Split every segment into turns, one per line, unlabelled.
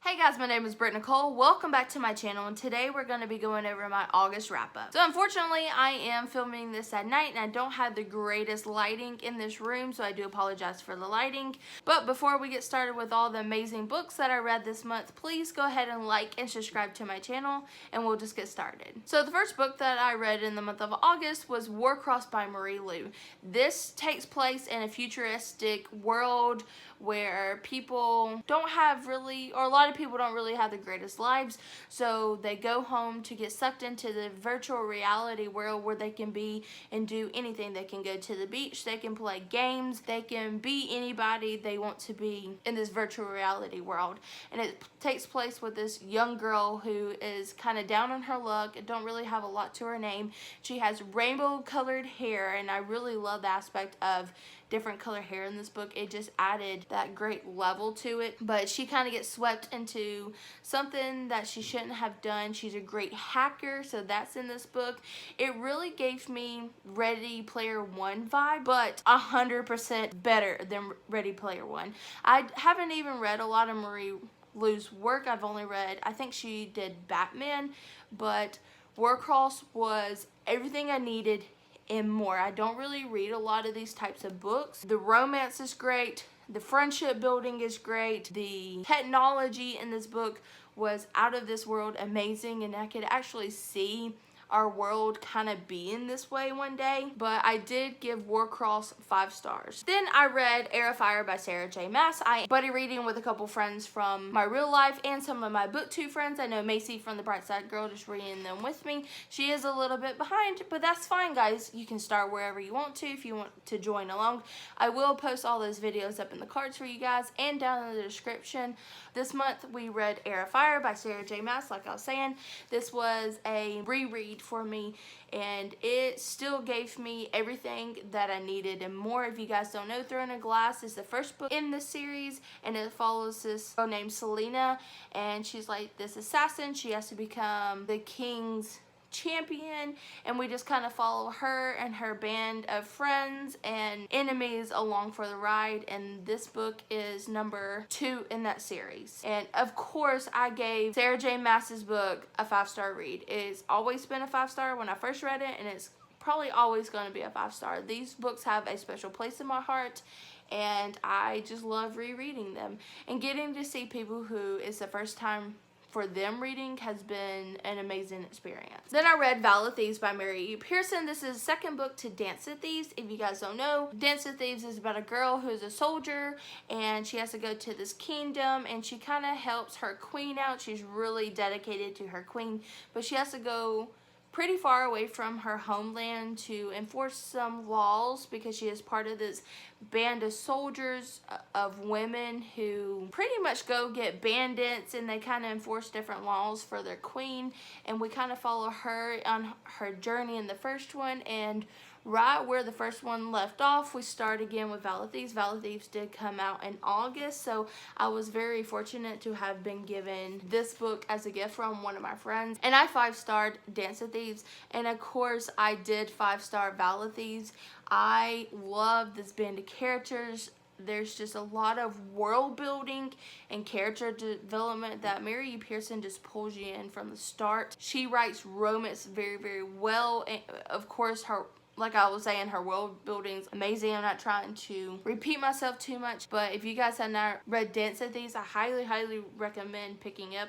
Hey guys, my name is Britt Nicole. Welcome back to my channel, and today we're going to be going over my August wrap-up. So unfortunately, I am filming this at night and I don't have the greatest lighting in this room, so I do apologize for the lighting. But before we get started with all the amazing books that I read this month, please go ahead and like and subscribe to my channel and we'll just get started. So the first book that I read in the month of August was Warcross by Marie Lu. This takes place in a futuristic world where people don't have really, or a lot of people don't really have the greatest lives, so they go home to get sucked into the virtual reality world where they can be and do anything. They can go to the beach, they can play games, they can be anybody they want to be in this virtual reality world. And it takes place with this young girl who is kind of down on her luck and don't really have a lot to her name. She has rainbow colored hair, and I really love the aspect of different color hair in this book. It just added that great level to it. But she kind of gets swept into something that she shouldn't have done. She's a great hacker, so that's in this book. It really gave me Ready Player One vibe, but 100% better than Ready Player One. I haven't even read a lot of Marie Lu's work. I've only read, I think she did Batman, but Warcross was everything I needed and more. I don't really read a lot of these types of books. The romance is great. The friendship building is great. The technology in this book was out of this world amazing, and I could actually see our world kind of being this way one day. But I did give Warcross 5 stars. Then I read Air of Fire by Sarah J. Maas. I buddy reading with a couple friends from my real life and some of my booktube friends. I know Macy from the Bright Side Girl just reading them with me. She is a little bit behind, but that's fine, guys. You can start wherever you want to if you want to join along. I will post all those videos up in the cards for you guys and down in the description. This month we read Air of Fire by Sarah J. Maas, like I was saying. This was a reread for me, and it still gave me everything that I needed and more. If you guys don't know, Throne of Glass is the first book in this series, and it follows this girl named Selena, and she's like this assassin. She has to become the king's champion, and we just kind of follow her and her band of friends and enemies along for the ride. And this book is number 2 in that series. And of course, I gave Sarah J. Maas's book a 5-star read. It's always been a 5-star when I first read it, and it's probably always going to be a 5-star. These books have a special place in my heart, and I just love rereading them and getting to see people who it's the first time for them reading has been an amazing experience. Then I read Vala Thieves by Mary E. Pearson. This is the second book to Dance with Thieves. If you guys don't know, Dance with Thieves is about a girl who's a soldier, and she has to go to this kingdom, and she kind of helps her queen out. She's really dedicated to her queen, but she has to go pretty far away from her homeland to enforce some laws because she is part of this band of soldiers of women who pretty much go get bandits, and they kind of enforce different laws for their queen. And we kind of follow her on her journey in the first one, and right where the first one left off, we start again with Vala Thieves. Vala Thieves did come out in August, so I was very fortunate to have been given this book as a gift from one of my friends. And I 5-starred Dance with Thieves, and of course I did 5-star Vala Thieves. I love this band of characters. There's just a lot of world building and character development that Mary E. Pearson just pulls you in from the start. She writes romance very, very well, and of course like I was saying, her world building's amazing. I'm not trying to repeat myself too much, but if you guys have not read Dance with Thieves, I highly, highly recommend picking up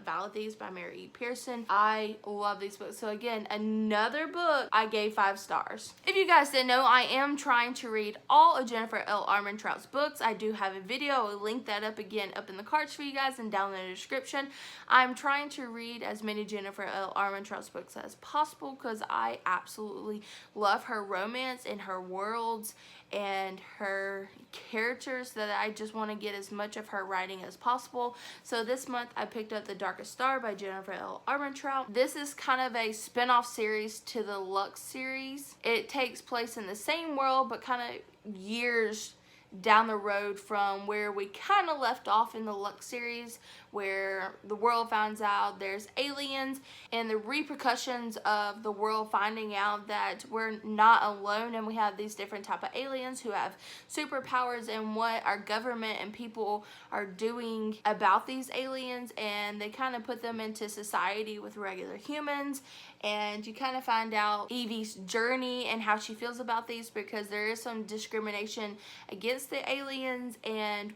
Vala Thieves by Mary E. Pearson. I love these books. So again, another book I gave 5 stars. If you guys didn't know, I am trying to read all of Jennifer L. Armentrout's books. I do have a video. I'll link that up again up in the cards for you guys and down in the description. I'm trying to read as many Jennifer L. Armentrout's books as possible because I absolutely love her romance and her worlds and her characters that I just want to get as much of her writing as possible. So this month I picked up The Darkest Star by Jennifer L. Armentrout. This is kind of a spin-off series to the Lux series. It takes place in the same world but kind of years down the road from where we kind of left off in the Lux series, where the world finds out there's aliens and the repercussions of the world finding out that we're not alone and we have these different type of aliens who have superpowers, and what our government and people are doing about these aliens, and they kind of put them into society with regular humans. And you kind of find out Evie's journey and how she feels about these, because there is some discrimination against the aliens.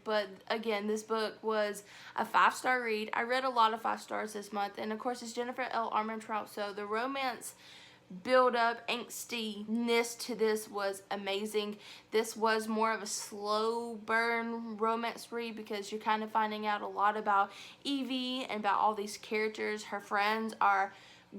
But again, this book was a 5-star read. I read a lot of 5 stars this month, and of course it's Jennifer L. Armentrout, so the romance build up, angstiness to this was amazing. This was more of a slow burn romance read, because you're kind of finding out a lot about Evie and about all these characters. Her friends are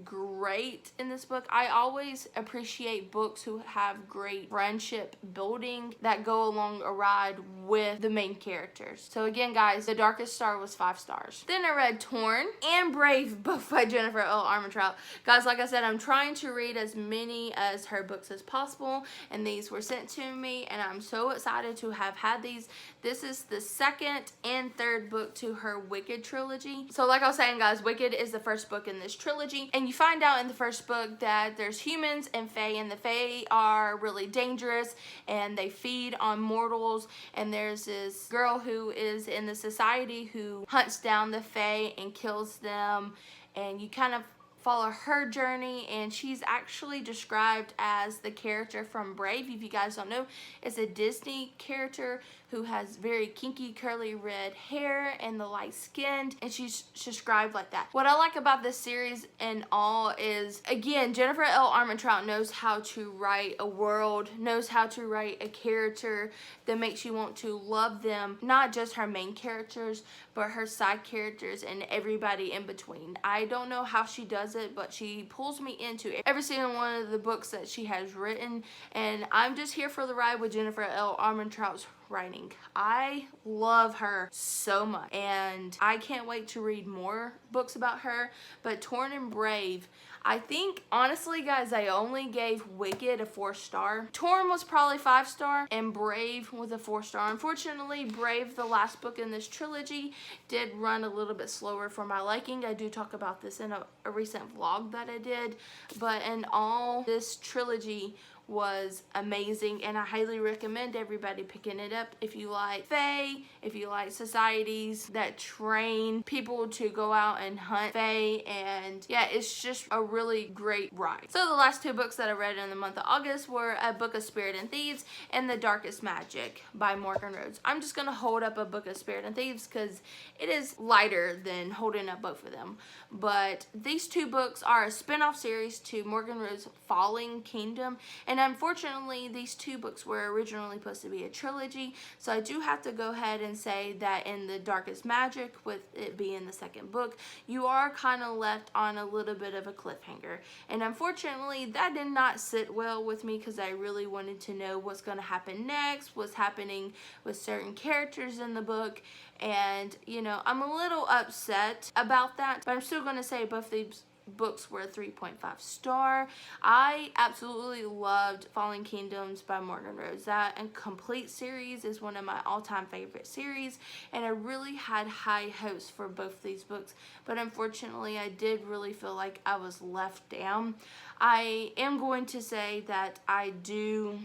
great in this book. I always appreciate books who have great friendship building that go along a ride with the main characters. So again, guys, The Darkest Star was 5 stars. Then I read Torn and Brave, both by Jennifer L. Armentrout. Guys, like I said, I'm trying to read as many as her books as possible, and these were sent to me, and I'm so excited to have had these. This is the 2nd and 3rd book to her Wicked trilogy. So like I was saying, guys, Wicked is the 1st book in this trilogy, and you find out in the 1st book that there's humans and fae, and the fae are really dangerous and they feed on mortals, and there's this girl who is in the society who hunts down the fae and kills them, and you kind of follow her journey. And she's actually described as the character from Brave. If you guys don't know, it's a Disney character who has very kinky curly red hair and the light skinned, and she's described like that. What I like about this series and all is, again, Jennifer L. Armentrout knows how to write a world, knows how to write a character that makes you want to love them, not just her main characters, but her side characters and everybody in between. I don't know how she does it, but she pulls me into every single one of the books that she has written, and I'm just here for the ride with Jennifer L. Armentrout's writing. I love her so much, and I can't wait to read more books about her. But Torn and Brave, I think, honestly, guys, I only gave Wicked a 4-star. Torn was probably 5-star, and Brave was a 4-star. Unfortunately, Brave, the last book in this trilogy, did run a little bit slower for my liking. I do talk about this in a recent vlog that I did, but in all, this trilogy was amazing, and I highly recommend everybody picking it up if you like fae, if you like societies that train people to go out and hunt fae, and yeah, it's just a really great ride. So the last 2 books that I read in the month of August were A Book of Spirit and Thieves and The Darkest Magic by Morgan Rhodes. I'm just gonna hold up A Book of Spirit and Thieves because it is lighter than holding up both of them. But these 2 books are a spin-off series to Morgan Rhodes' Falling Kingdom, and unfortunately these 2 books were originally supposed to be a trilogy, so I do have to go ahead and say that in The Darkest Magic, with it being the 2nd book, you are kind of left on a little bit of a cliffhanger, and unfortunately that did not sit well with me, because I really wanted to know what's going to happen next, what's happening with certain characters in the book, and you know, I'm a little upset about that, but I'm still going to say both these books were a 3.5 star. I absolutely loved Falling Kingdoms by Morgan Rhodes. That and complete series is one of my all-time favorite series, and I really had high hopes for both these books, but unfortunately I did really feel like I was left down. I am going to say that I do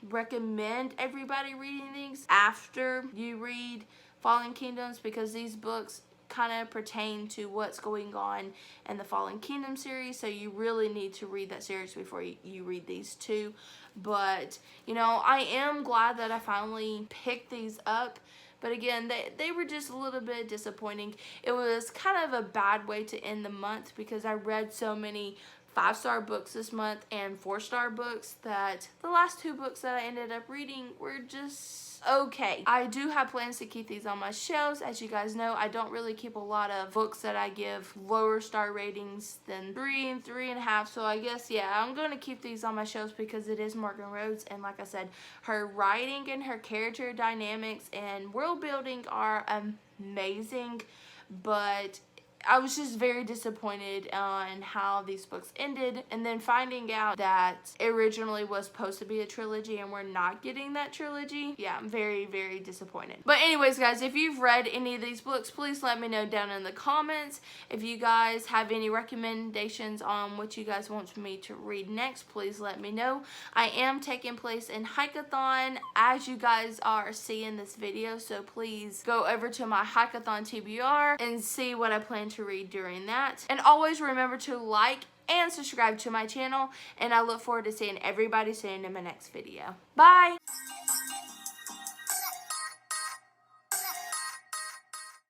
recommend everybody reading these after you read Fallen Kingdoms, because these books kind of pertain to what's going on in the Fallen Kingdom series, so you really need to read that series before you read these 2. But you know, I am glad that I finally picked these up, but again, they were just a little bit disappointing. It was kind of a bad way to end the month, because I read so many 5-star books this month and 4-star books that the last 2 books that I ended up reading were just okay. I do have plans to keep these on my shelves. As you guys know, I don't really keep a lot of books that I give lower star ratings than 3 and 3.5, so I guess, yeah, I'm going to keep these on my shelves because it is Morgan Rhodes, and like I said, her writing and her character dynamics and world building are amazing, but I was just very disappointed in how these books ended, and then finding out that it originally was supposed to be a trilogy and we're not getting that trilogy. Yeah, I'm very, very disappointed. But anyways, guys, if you've read any of these books, please let me know down in the comments. If you guys have any recommendations on what you guys want me to read next, please let me know. I am taking place in Hikeathon, as you guys are seeing this video, so please go over to my Hikeathon TBR and see what I plan to read during that. And always remember to like and subscribe to my channel, and I look forward to seeing everybody soon in my next video. Bye!